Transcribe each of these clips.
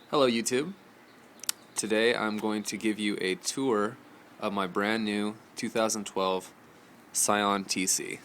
Hello YouTube. Today I'm going to give you a tour of my brand new 2012 Scion TC.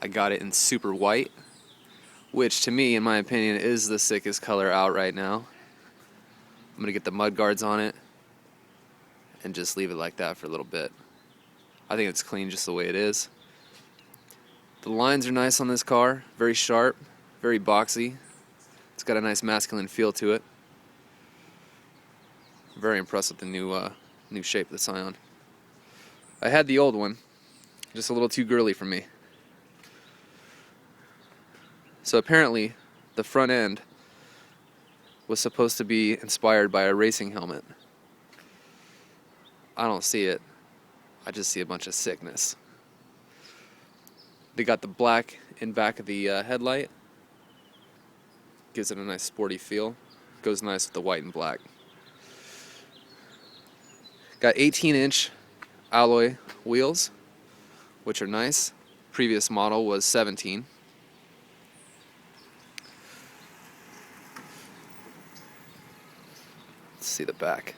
I got it in super white, which to me, in my opinion, is the sickest color out right now. I'm going to get the mud guards on it and just leave it like that for a little bit. I think it's clean just the way it is. The lines are nice on this car, very sharp, very boxy. It's got a nice masculine feel to it. Very impressed with the new shape of the Scion. I had the old one, just a little too girly for me. So apparently, the front end was supposed to be inspired by a racing helmet. I don't see it. I just see a bunch of sickness. They got the black in back of the headlight. Gives it a nice sporty feel. Goes nice with the white and black. Got 18-inch alloy wheels, which are nice. Previous model was 17. Let's see the back.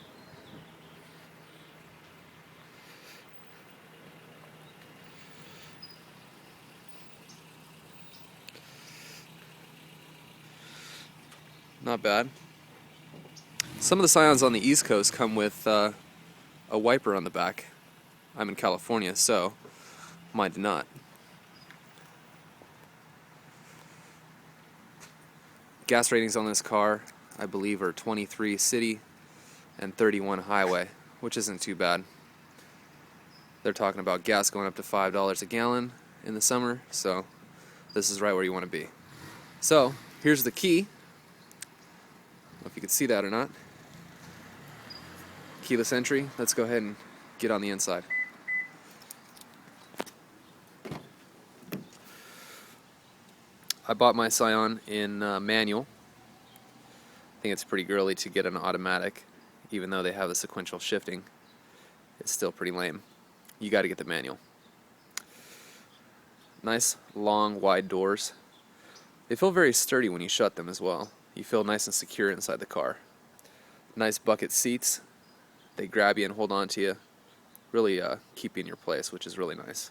Not bad. Some of the Scions on the East Coast come with a wiper on the back. I'm in California, so mine did not. Gas ratings on this car, I believe, are 23 city and 31 highway, which isn't too bad. They're talking about gas going up to $5 a gallon in the summer, so this is right where you want to be. So, here's the key. I don't know if you can see that or not. Keyless entry. Let's go ahead and get on the inside. I bought my Scion in manual. I think it's pretty girly to get an automatic, even though they have the sequential shifting. It's still pretty lame. You got to get the manual. Nice, long, wide doors. They feel very sturdy when you shut them as well. You feel nice and secure inside the car. Nice bucket seats. They grab you and hold on to you. Really keep you in your place, which is really nice.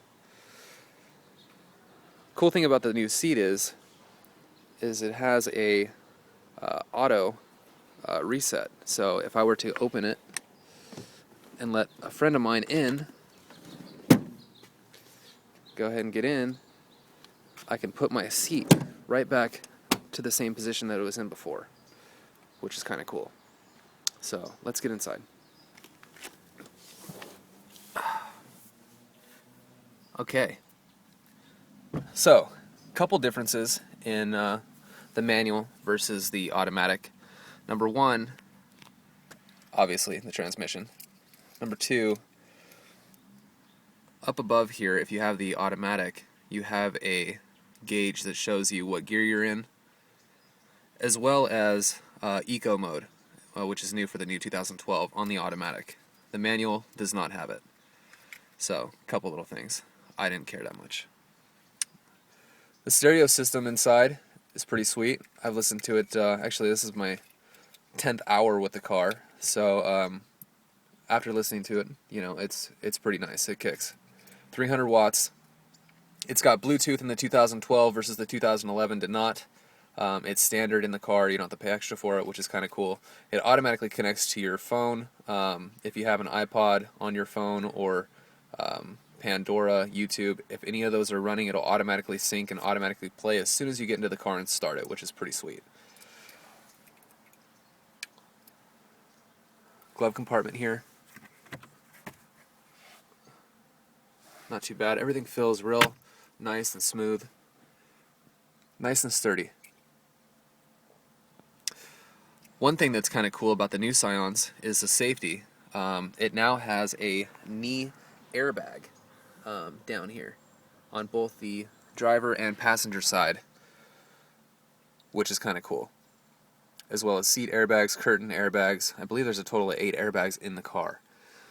Cool thing about the new seat is it has a auto reset. So if I were to open it and let a friend of mine in, go ahead and get in, I can put my seat right back to the same position that it was in before, which is kind of cool. So let's get inside. Okay, so couple differences in the manual versus the automatic. Number one, obviously the transmission. Number two, up above here, if you have the automatic, you have a gauge that shows you what gear you're in, as well as eco mode, which is new for the new 2012 on the automatic. The manual does not have it. So, a couple little things. I didn't care that much. The stereo system inside is pretty sweet. I've listened to it, actually this is my 10th hour with the car, so after listening to it, it's pretty nice. It kicks. 300 watts. It's got Bluetooth in the 2012 versus the 2011 did not. It's standard in the car. You don't have to pay extra for it, which is kind of cool. It automatically connects to your phone. If you have an iPod on your phone or Pandora, YouTube, if any of those are running, it'll automatically sync and automatically play as soon as you get into the car and start it, which is pretty sweet. Glove compartment here. Not too bad. Everything feels real nice and smooth. Nice and sturdy. One thing that's kind of cool about the new Scions is the safety. It now has a knee airbag down here on both the driver and passenger side, which is kind of cool. As well as seat airbags, curtain airbags. I believe there's a total of 8 airbags in the car.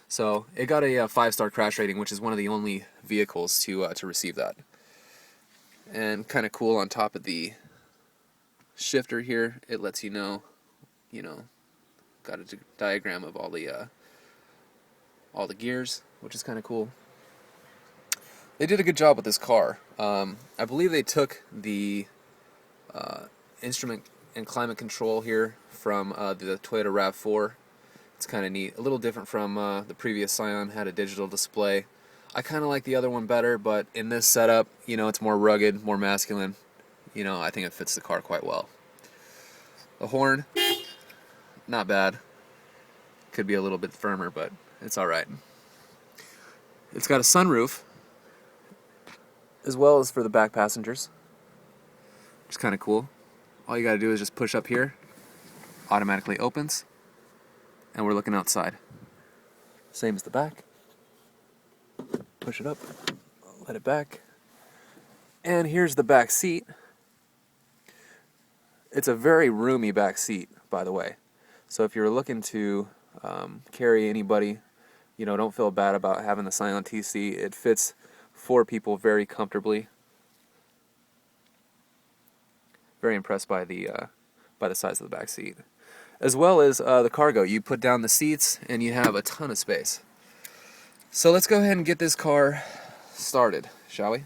So it got a 5-star crash rating, which is one of the only vehicles to receive that. And kind of cool, on top of the shifter here, it lets you know you know, got a diagram of all the gears, which is kind of cool. They did a good job with this car. I believe they took the instrument and climate control here from the Toyota RAV4. It's kind of neat. A little different from the previous Scion, had a digital display. I kind of like the other one better, but in this setup, you know, it's more rugged, more masculine. You know, I think it fits the car quite well. The horn, not bad. Could be a little bit firmer, but it's alright. It's got a sunroof, as well as for the back passengers, which is kind of cool. All you gotta do is just push up here, automatically opens, and we're looking outside. Same as the back. Push it up, let it back, and here's the back seat. It's a very roomy back seat, by the way. So if you're looking to carry anybody, you know, don't feel bad about having the Scion TC. It fits 4 people very comfortably. Very impressed by the size of the back seat, as well as the cargo. You put down the seats and you have a ton of space. So let's go ahead and get this car started, shall we?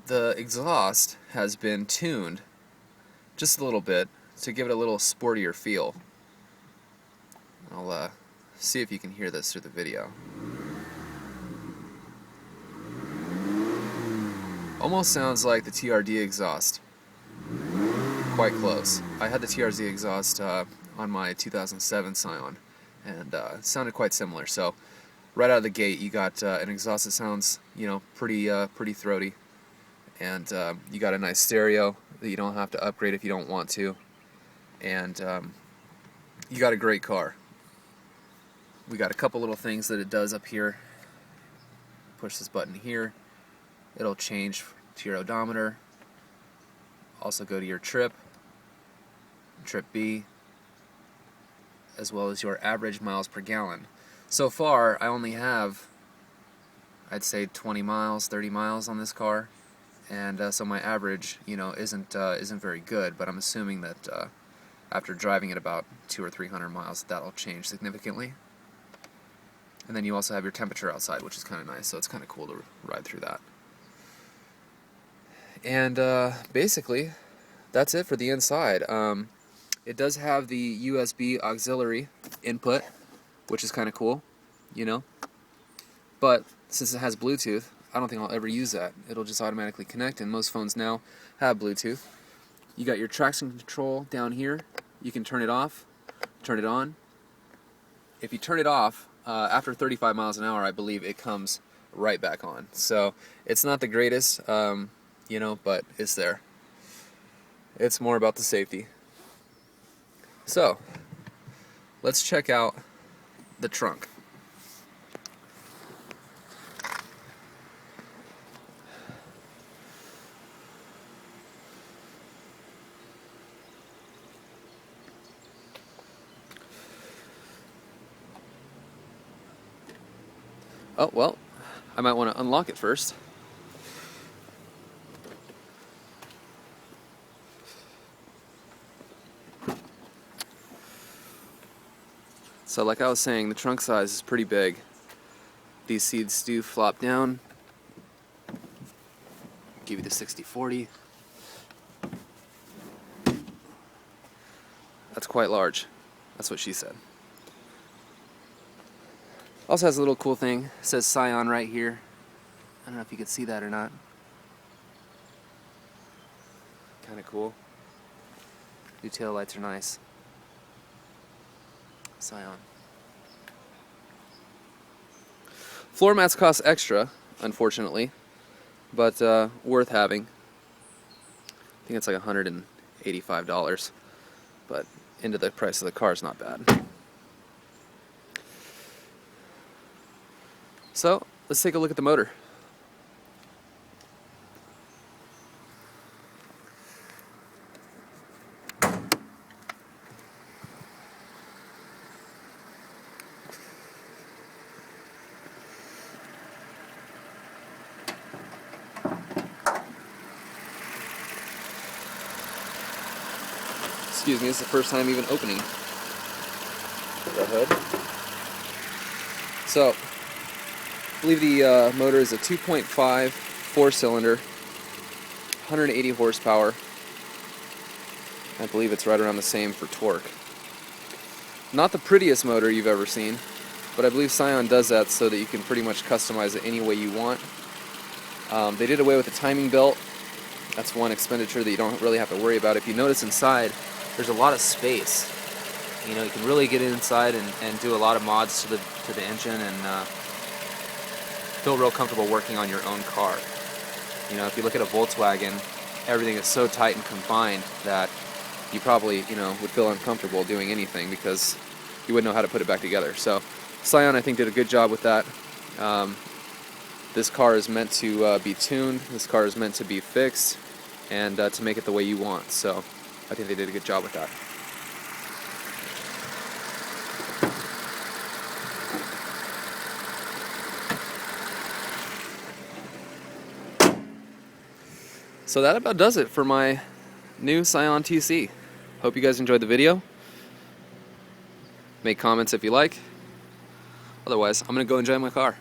The exhaust has been tuned just a little bit to give it a little sportier feel. I'll see if you can hear this through the video. Almost sounds like the TRD exhaust. Quite close. I had the TRZ exhaust on my 2007 Scion, and it sounded quite similar. So right out of the gate, you got an exhaust that sounds, you know, pretty throaty. And you got a nice stereo that you don't have to upgrade if you don't want to. And you got a great car. We got a couple little things that it does up here. Push this button here. It'll change to your odometer. Also go to your trip B, as well as your average miles per gallon. So far, I only have, I'd say 20 miles, 30 miles on this car. And so my average, you know, isn't very good, but I'm assuming that after driving it about 200 or 300 miles, that'll change significantly. And then you also have your temperature outside, which is kind of nice, so it's kind of cool to ride through that. And basically, that's it for the inside. It does have the USB auxiliary input, which is kind of cool, you know. But since it has Bluetooth, I don't think I'll ever use that. It'll just automatically connect, and most phones now have Bluetooth. You got your traction control down here. You can turn it off, turn it on. If you turn it off, after 35 miles an hour, I believe it comes right back on. So it's not the greatest, you know, but it's there. It's more about the safety. So let's check out the trunk. Oh, well, I might want to unlock it first. So like I was saying, the trunk size is pretty big. These seats do flop down. Give you the 60/40. That's quite large. That's what she said. Also has a little cool thing. It says Scion right here. I don't know if you can see that or not. Kind of cool. New tail lights are nice. Scion. Floor mats cost extra, unfortunately, but worth having. I think it's like $185, but into the price of the car is not bad. So let's take a look at the motor. Excuse me, this is the first time even opening the hood. So, I believe the motor is a 2.5 four-cylinder, 180 horsepower. I believe it's right around the same for torque. Not the prettiest motor you've ever seen, but I believe Scion does that so that you can pretty much customize it any way you want. They did away with the timing belt. That's one expenditure that you don't really have to worry about. If you notice inside, there's a lot of space. You know, you can really get inside and do a lot of mods to the engine and feel real comfortable working on your own car. You know, if you look at a Volkswagen, everything is so tight and confined that you probably, you know, would feel uncomfortable doing anything because you wouldn't know how to put it back together. So Scion, I think, did a good job with that. This car is meant to be tuned. This car is meant to be fixed and to make it the way you want. So I think they did a good job with that. So that about does it for my new Scion TC. Hope you guys enjoyed the video. Make comments if you like. Otherwise, I'm going to go enjoy my car.